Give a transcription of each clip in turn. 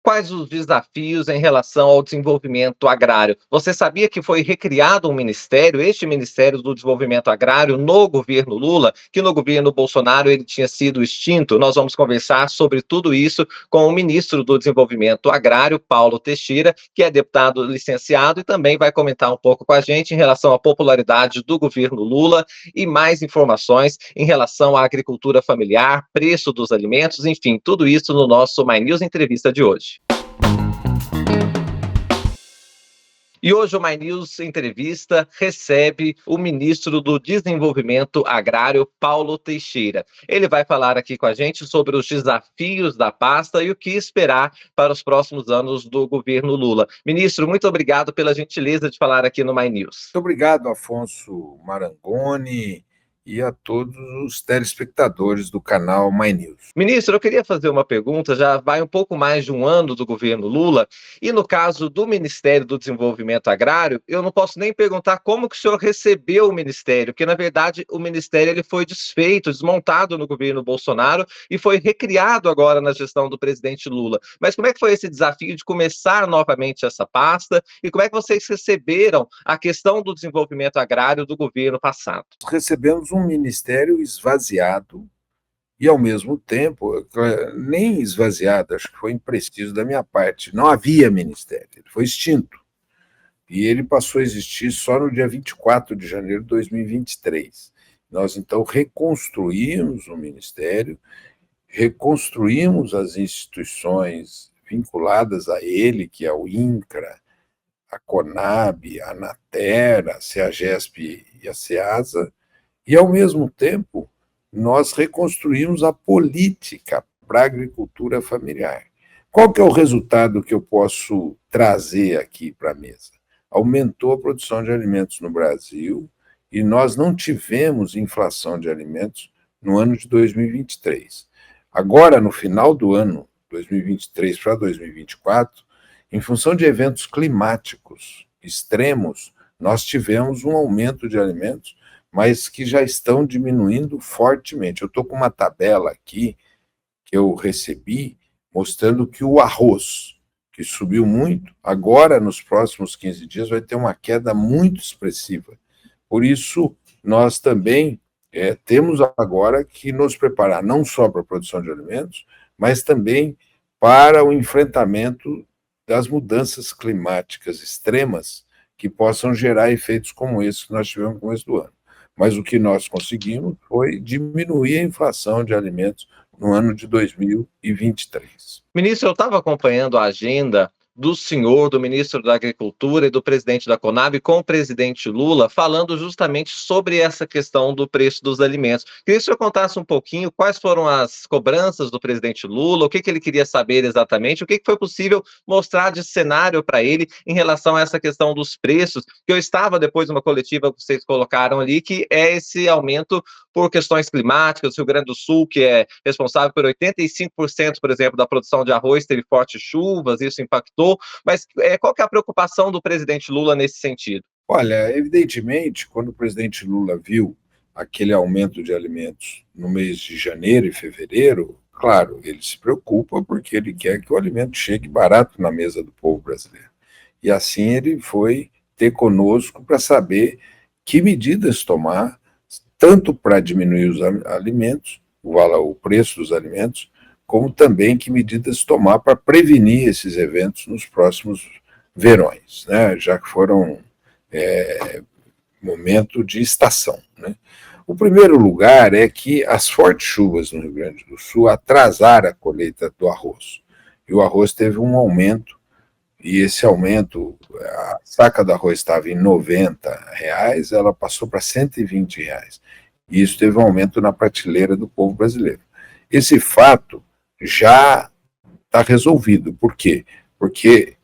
Quais os desafios em relação ao desenvolvimento agrário? Você sabia que foi recriado um ministério, este Ministério do Desenvolvimento Agrário, no governo Lula, que no governo Bolsonaro ele tinha sido extinto? Nós vamos conversar sobre tudo isso com o ministro do Desenvolvimento Agrário, Paulo Teixeira, que é deputado licenciado e também vai comentar um pouco com a gente em relação à popularidade do governo Lula e mais informações em relação à agricultura familiar, preço dos alimentos, enfim, tudo isso no nosso My News Entrevista de hoje. E hoje o My News Entrevista recebe o ministro do Desenvolvimento Agrário, Paulo Teixeira. Ele vai falar aqui com a gente sobre os desafios da pasta e o que esperar para os próximos anos do governo Lula. Ministro, muito obrigado pela gentileza de falar aqui no My News. Muito obrigado, Afonso Marangoni, e a todos os telespectadores do canal My News. Ministro, eu queria fazer uma pergunta, já vai um pouco mais de um ano do governo Lula, e no caso do Ministério do Desenvolvimento Agrário, eu não posso nem perguntar como que o senhor recebeu o Ministério, porque na verdade o Ministério ele foi desfeito, desmontado no governo Bolsonaro e foi recriado agora na gestão do presidente Lula. Mas como é que foi esse desafio de começar novamente essa pasta e como é que vocês receberam a questão do desenvolvimento agrário do governo passado? Recebemos um ministério esvaziado e, ao mesmo tempo, nem esvaziado, acho que foi impreciso da minha parte, não havia ministério, ele foi extinto. E ele passou a existir só no dia 24 de janeiro de 2023. Nós, então, reconstruímos o ministério, reconstruímos as instituições vinculadas a ele, que é o INCRA, a CONAB, a ANATER, a CEAGESP e a CEASA, e, ao mesmo tempo, nós reconstruímos a política para a agricultura familiar. Qual que é o resultado que eu posso trazer aqui para a mesa? Aumentou a produção de alimentos no Brasil e nós não tivemos inflação de alimentos no ano de 2023. Agora, no final do ano 2023 para 2024, em função de eventos climáticos extremos, nós tivemos um aumento de alimentos, mas que já estão diminuindo fortemente. Eu estou com uma tabela aqui que eu recebi, mostrando que o arroz, que subiu muito, agora, nos próximos 15 dias, vai ter uma queda muito expressiva. Por isso, nós também temos agora que nos preparar não só para a produção de alimentos, mas também para o enfrentamento das mudanças climáticas extremas que possam gerar efeitos como esse que nós tivemos no começo do ano. Mas o que nós conseguimos foi diminuir a inflação de alimentos no ano de 2023. Ministro, eu estava acompanhando a agenda do senhor, do ministro da Agricultura e do presidente da Conab com o presidente Lula, falando justamente sobre essa questão do preço dos alimentos. Queria que o senhor contasse um pouquinho quais foram as cobranças do presidente Lula, o que ele queria saber exatamente, o que foi possível mostrar de cenário para ele em relação a essa questão dos preços, que eu estava depois de uma coletiva que vocês colocaram ali, que é esse aumento por questões climáticas. O Rio Grande do Sul, que é responsável por 85%, por exemplo, da produção de arroz, teve fortes chuvas, isso impactou. Mas qual que é a preocupação do presidente Lula nesse sentido? Olha, evidentemente, quando o presidente Lula viu aquele aumento de alimentos no mês de janeiro e fevereiro, claro, ele se preocupa porque ele quer que o alimento chegue barato na mesa do povo brasileiro. E assim ele foi ter conosco para saber que medidas tomar, tanto para diminuir os alimentos, o preço dos alimentos, como também que medidas tomar para prevenir esses eventos nos próximos verões, né? Já que foram momento de estação, né? O primeiro lugar é que as fortes chuvas no Rio Grande do Sul atrasaram a colheita do arroz. E o arroz teve um aumento, e esse aumento, a saca do arroz estava em R$ 90, ela passou para R$ 120. E isso teve um aumento na prateleira do povo brasileiro. Esse fato já está resolvido. Por quê? Porque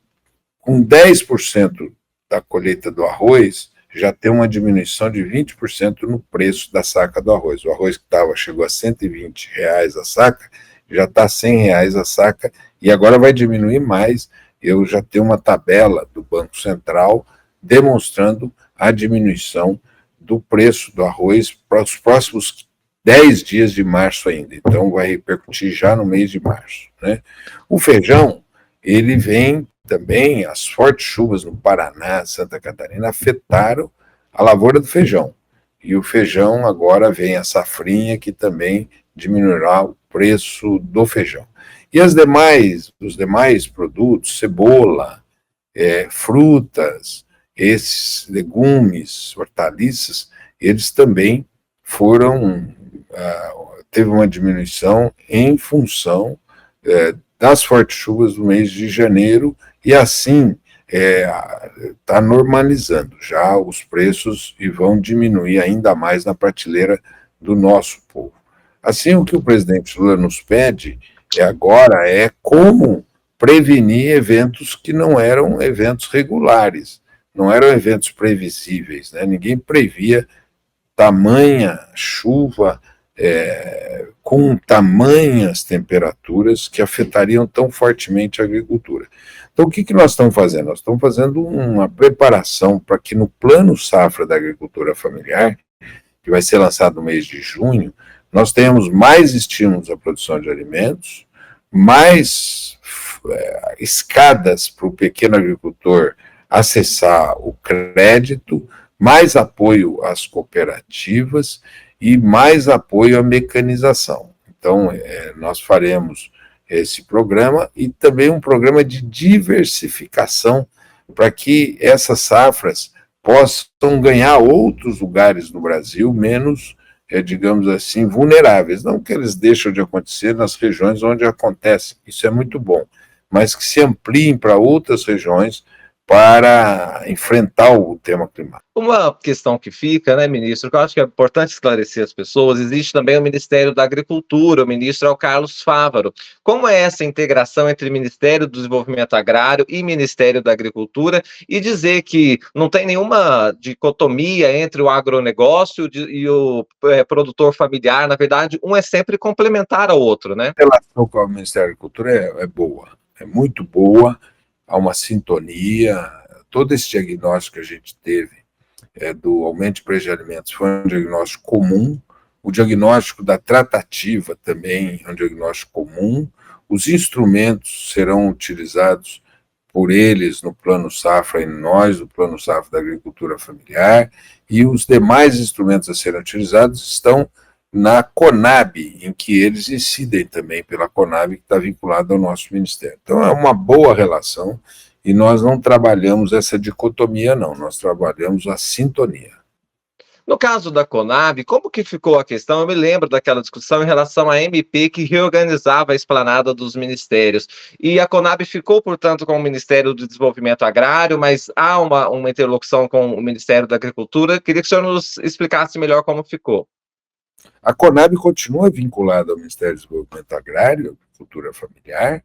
com 10% da colheita do arroz, já tem uma diminuição de 20% no preço da saca do arroz. O arroz que chegou a R$ 120 a saca, já está R$ 100 a saca, e agora vai diminuir mais. Eu já tenho uma tabela do Banco Central demonstrando a diminuição do preço do arroz para os próximos 10 dias de março ainda. Então, vai repercutir já no mês de março, né? O feijão, ele vem também, as fortes chuvas no Paraná, Santa Catarina, afetaram a lavoura do feijão. E o feijão agora vem a safrinha, que também diminuirá o preço do feijão. E os demais produtos, cebola, frutas, esses legumes, hortaliças, eles também foram, teve uma diminuição em função das fortes chuvas do mês de janeiro, e assim está normalizando já os preços e vão diminuir ainda mais na prateleira do nosso povo. Assim, o que o presidente Lula nos pede agora é como prevenir eventos que não eram eventos regulares, não eram eventos previsíveis, né? Ninguém previa tamanha chuva, com tamanhas temperaturas que afetariam tão fortemente a agricultura. Então, o que nós estamos fazendo? Nós estamos fazendo uma preparação para que no Plano Safra da Agricultura Familiar, que vai ser lançado no mês de junho, nós tenhamos mais estímulos à produção de alimentos, mais escadas para o pequeno agricultor acessar o crédito, mais apoio às cooperativas e mais apoio à mecanização. Então, nós faremos esse programa e também um programa de diversificação para que essas safras possam ganhar outros lugares no Brasil menos, digamos assim, vulneráveis. Não que eles deixam de acontecer nas regiões onde acontece, isso é muito bom, mas que se ampliem para outras regiões para enfrentar o tema climático. Uma questão que fica, né, ministro, que eu acho que é importante esclarecer as pessoas, existe também o Ministério da Agricultura, o ministro é o Carlos Fávaro. Como é essa integração entre Ministério do Desenvolvimento Agrário e Ministério da Agricultura, e dizer que não tem nenhuma dicotomia entre o agronegócio e o produtor familiar, na verdade, um é sempre complementar ao outro, né? A relação com o Ministério da Agricultura é boa, é muito boa, há uma sintonia, todo esse diagnóstico que a gente teve do aumento de preço de alimentos foi um diagnóstico comum, o diagnóstico da tratativa também é um diagnóstico comum, os instrumentos serão utilizados por eles no Plano Safra e nós no Plano Safra da Agricultura Familiar, e os demais instrumentos a serem utilizados estão na Conab, em que eles incidem também pela Conab, que está vinculada ao nosso Ministério. Então, é uma boa relação, e nós não trabalhamos essa dicotomia, não, nós trabalhamos a sintonia. No caso da Conab, como que ficou a questão? Eu me lembro daquela discussão em relação à MP que reorganizava a esplanada dos ministérios. E a Conab ficou, portanto, com o Ministério do Desenvolvimento Agrário, mas há uma interlocução com o Ministério da Agricultura. Queria que o senhor nos explicasse melhor como ficou. A Conab continua vinculada ao Ministério do Desenvolvimento Agrário, Agricultura Familiar,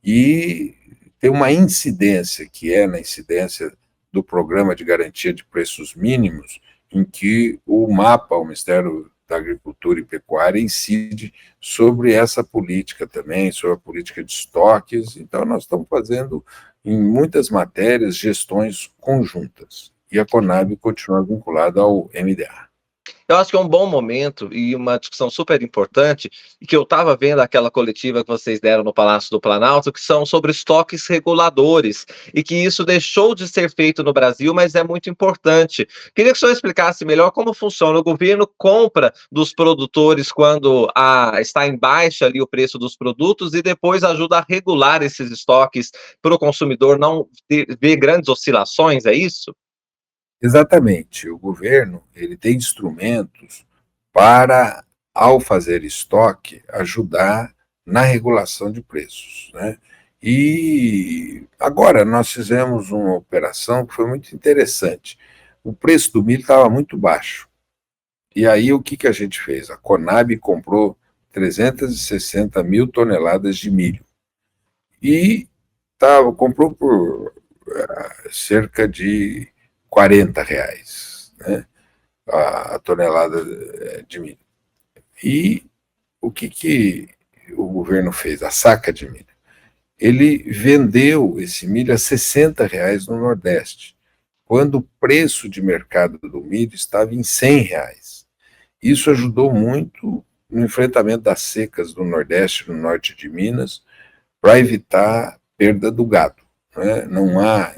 e tem uma incidência, que é na incidência do Programa de Garantia de Preços Mínimos, em que o MAPA, o Ministério da Agricultura e Pecuária, incide sobre essa política também, sobre a política de estoques. Então, nós estamos fazendo, em muitas matérias, gestões conjuntas. E a Conab continua vinculada ao MDA. Eu acho que é um bom momento e uma discussão super importante, e que eu estava vendo aquela coletiva que vocês deram no Palácio do Planalto, que são sobre estoques reguladores, e que isso deixou de ser feito no Brasil, mas é muito importante. Queria que o senhor explicasse melhor como funciona. O governo compra dos produtores quando está em baixa ali o preço dos produtos e depois ajuda a regular esses estoques para o consumidor não ver grandes oscilações, é isso? Exatamente. O governo ele tem instrumentos para, ao fazer estoque, ajudar na regulação de preços, né? E agora nós fizemos uma operação que foi muito interessante. O preço do milho estava muito baixo. E aí o que a gente fez? A Conab comprou 360 mil toneladas de milho. E comprou por cerca de R$ 40, né, a tonelada de milho. E o que o governo fez? A saca de milho. Ele vendeu esse milho a R$ 60 no Nordeste, quando o preço de mercado do milho estava em R$ 100. Isso ajudou muito no enfrentamento das secas do Nordeste e no norte de Minas, para evitar perda do gado, né? Não há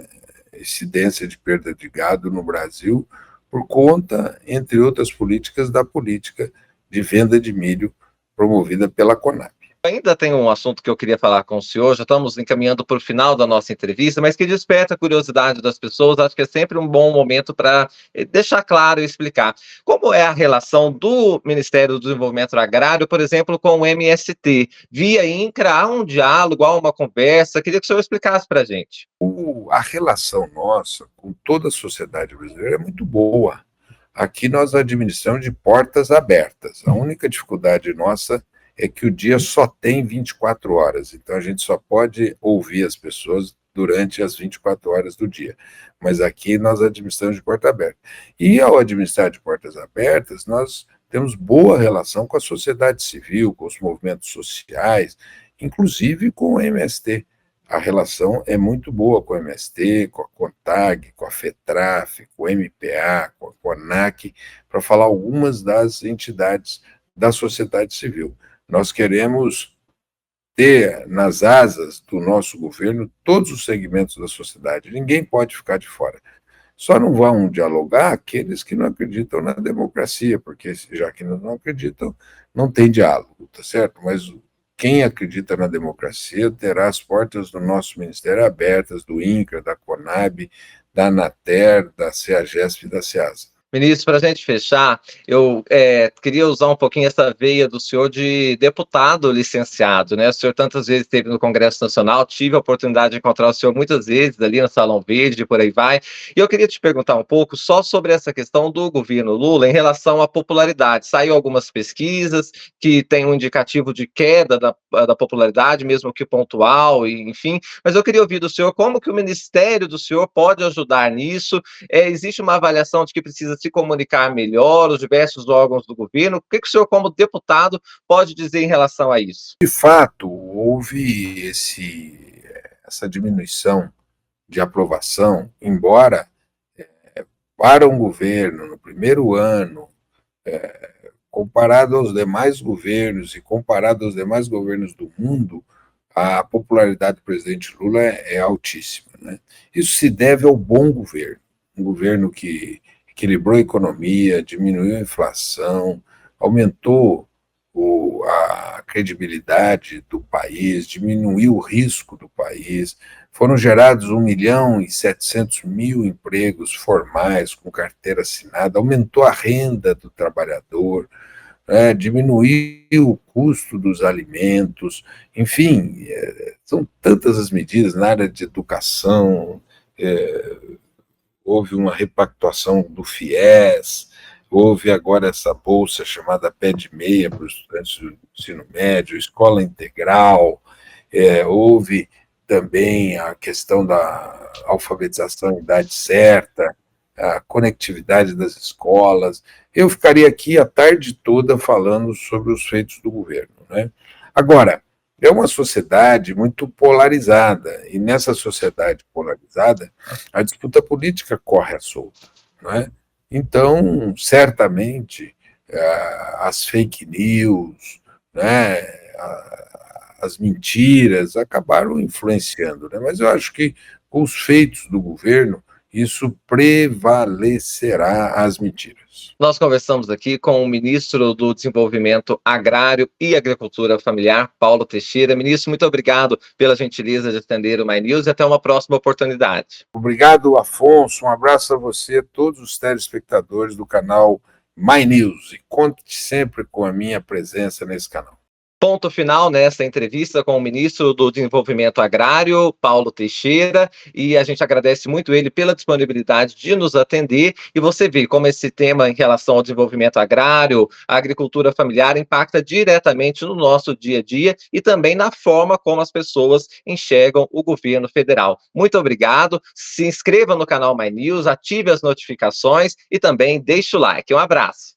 incidência de perda de gado no Brasil por conta, entre outras políticas, da política de venda de milho promovida pela Conab. Ainda tem um assunto que eu queria falar com o senhor, já estamos encaminhando para o final da nossa entrevista, mas que desperta a curiosidade das pessoas, acho que é sempre um bom momento para deixar claro e explicar. Como é a relação do Ministério do Desenvolvimento Agrário, por exemplo, com o MST? Via INCRA, há um diálogo, há uma conversa, queria que o senhor explicasse para a gente. A relação nossa com toda a sociedade brasileira é muito boa. Aqui nós administramos de portas abertas. A única dificuldade nossa é que o dia só tem 24 horas, então a gente só pode ouvir as pessoas durante as 24 horas do dia. Mas aqui nós administramos de porta aberta. E ao administrar de portas abertas, nós temos boa relação com a sociedade civil, com os movimentos sociais, inclusive com o MST. A relação é muito boa com o MST, com a CONTAG, com a FETRAF, com o MPA, com a CONAC, para falar algumas das entidades da sociedade civil. Nós queremos ter nas asas do nosso governo todos os segmentos da sociedade. Ninguém pode ficar de fora. Só não vão dialogar aqueles que não acreditam na democracia, porque já que não acreditam, não tem diálogo, tá certo? Mas quem acredita na democracia terá as portas do nosso ministério abertas, do INCRA, da CONAB, da ANATER, da CEAGESP e da SEASA. Ministro, para a gente fechar, eu queria usar um pouquinho essa veia do senhor de deputado licenciado, né? O senhor tantas vezes esteve no Congresso Nacional, tive a oportunidade de encontrar o senhor muitas vezes ali no Salão Verde, por aí vai. E eu queria te perguntar um pouco só sobre essa questão do governo Lula em relação à popularidade. Saiu algumas pesquisas que têm um indicativo de queda da popularidade, mesmo que pontual, e, enfim. Mas eu queria ouvir do senhor como que o ministério do senhor pode ajudar nisso. Existe uma avaliação de que precisa se comunicar melhor, os diversos órgãos do governo. O que o senhor, como deputado, pode dizer em relação a isso? De fato, houve essa diminuição de aprovação, embora para um governo, no primeiro ano, comparado aos demais governos e comparado aos demais governos do mundo, a popularidade do presidente Lula é altíssima, né? Isso se deve ao bom governo, um governo que equilibrou a economia, diminuiu a inflação, aumentou a credibilidade do país, diminuiu o risco do país, foram gerados 1.700.000 empregos formais com carteira assinada, aumentou a renda do trabalhador, diminuiu o custo dos alimentos, enfim, são tantas as medidas na área de educação, houve uma repactuação do FIES, houve agora essa bolsa chamada Pé de Meia para os estudantes do ensino médio, escola integral, houve também a questão da alfabetização em idade certa, a conectividade das escolas. Eu ficaria aqui a tarde toda falando sobre os feitos do governo, né? Agora, é uma sociedade muito polarizada, e nessa sociedade polarizada, a disputa política corre à solta, não é? Então, certamente, as fake news, né, as mentiras acabaram influenciando, né? Mas eu acho que com os feitos do governo, isso prevalecerá as mentiras. Nós conversamos aqui com o ministro do Desenvolvimento Agrário e Agricultura Familiar, Paulo Teixeira. Ministro, muito obrigado pela gentileza de atender o My News e até uma próxima oportunidade. Obrigado, Afonso. Um abraço a você, a todos os telespectadores do canal My News. E conte sempre com a minha presença nesse canal. Ponto final nessa entrevista com o ministro do Desenvolvimento Agrário, Paulo Teixeira, e a gente agradece muito ele pela disponibilidade de nos atender, e você vê como esse tema em relação ao desenvolvimento agrário, a agricultura familiar, impacta diretamente no nosso dia a dia e também na forma como as pessoas enxergam o governo federal. Muito obrigado, se inscreva no canal My News, ative as notificações e também deixe o like. Um abraço.